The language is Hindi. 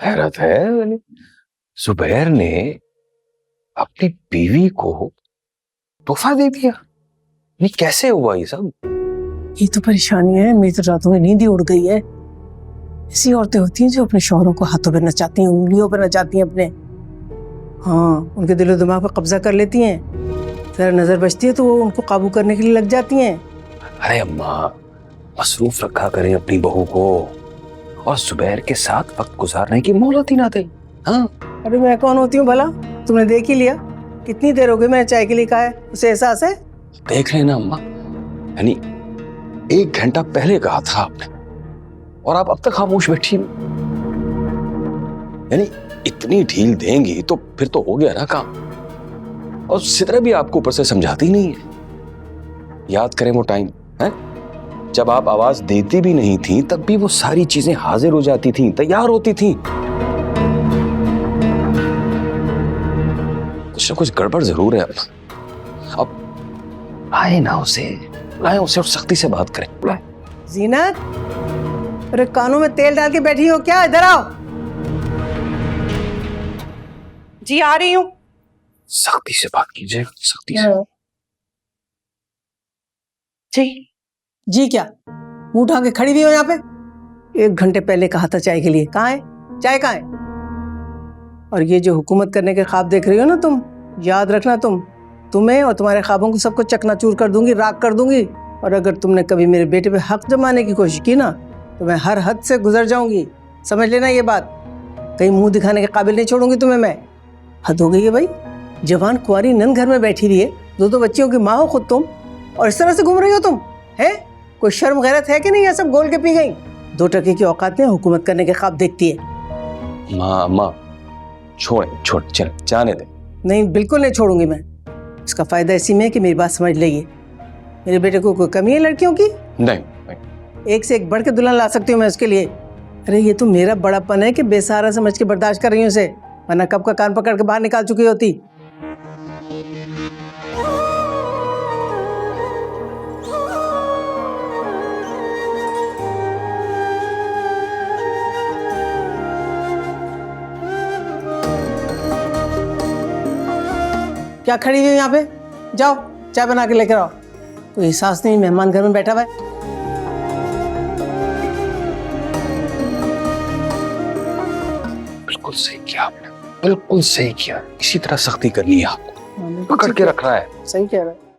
हैरत है, जुबैर ने अपनी बीवी को तोहफा दे दिया। नहीं, कैसे हुआ ये सब? ये तो परेशानी है, मेरी तो रातों में नींद ही उड़ गई है। ऐसी औरतें होती हैं जो अपने शौहरों को हाथों पे नचाती हैं, उंगलियों पे नचाती हैं अपने। हाँ, उनके दिलो दिमाग पर कब्जा कर लेती हैं। जरा नजर बचती है तो वो उनको काबू करने के लिए लग जाती हैं। अरे अम्मा, मसरूफ रखा करें अपनी बहू को, और जुबैर के साथ वक्त गुजारने की मोहलत ही ना दे। हाँ, अरे मैं कौन होती हूँ भला? तुमने देख ही लिया, कितनी देर हो गई मैंने चाय के लिए कहा है, उसे एहसास है? देख रहे ना अम्मा, यानी 1 घंटा पहले कहा था आपने और आप अब तक खामोश बैठी हैं। यानी इतनी ढील देंगी तो फिर तो हो गया ना काम। और सिद्रा भी आपको ऊपर से समझाती नहीं है। याद करें वो टाइम है जब आप आवाज देती भी नहीं थी, तब भी वो सारी चीजें हाजिर हो जाती थी, तैयार होती थी। कुछ ना कुछ गड़बड़ जरूर है। अब आए ना उसे, लाए उसे और सख्ती से बात करें। जीनत, अरे कानों में तेल डाल के बैठी हो क्या? इधर आओ। जी आ रही हूँ। सख्ती से बात कीजिए, सख्ती से। जी जी क्या मुंह उठा के खड़ी हुई हो यहाँ पे? 1 घंटे पहले कहा था चाय के लिए, कहाँ है चाय? कहाँ है? और ये जो हुकूमत करने के ख्वाब देख रही हो ना तुम, याद रखना तुम्हें और तुम्हारे ख्वाबों को सबको चकनाचूर कर दूंगी, राख कर दूंगी। और अगर तुमने कभी मेरे बेटे पे हक जमाने की कोशिश की ना तो मैं हर हद से गुजर जाऊंगी, समझ लेना ये बात। कहीं मुंह दिखाने के काबिल नहीं छोड़ूंगी तुम्हें मैं। हद हो गई है भाई, जवान कुंवारी नंद घर में बैठी रही है, 2 बच्चियों की माँ हो खुद तुम, और इस तरह से घूम रही हो तुम, है? कोई शर्म गैरत है कि नहीं? ये सब गोल के पी गई। 2 टके की औकात में हुकूमत करने के ख्वाब देखती है। माँ छोड़ चल जाने दे। नहीं, बिल्कुल नहीं छोड़ूंगी मैं। इसका फायदा इसी में है कि मेरी बात समझ लेगी। मेरे बेटे को कोई कमी है लड़कियों की? नहीं। एक से एक बढ़ के दुल्हन ला सकती हूँ मैं उसके लिए। अरे ये तो मेरा बड़ापन है कि बेसहारा समझ के बर्दाश्त कर रही हूँ उसे, वरना कब का कान पकड़ के बाहर निकाल चुकी होती। क्या खड़ी हुई यहाँ पे? जाओ चाय बना के लेकर आओ। कोई एहसास नहीं मेहमान घर में बैठा हुआ है। बिल्कुल सही किया आपने, बिल्कुल सही किया। इसी तरह सख्ती करनी है आपको, पकड़ के रखना है। सही कह रहा है।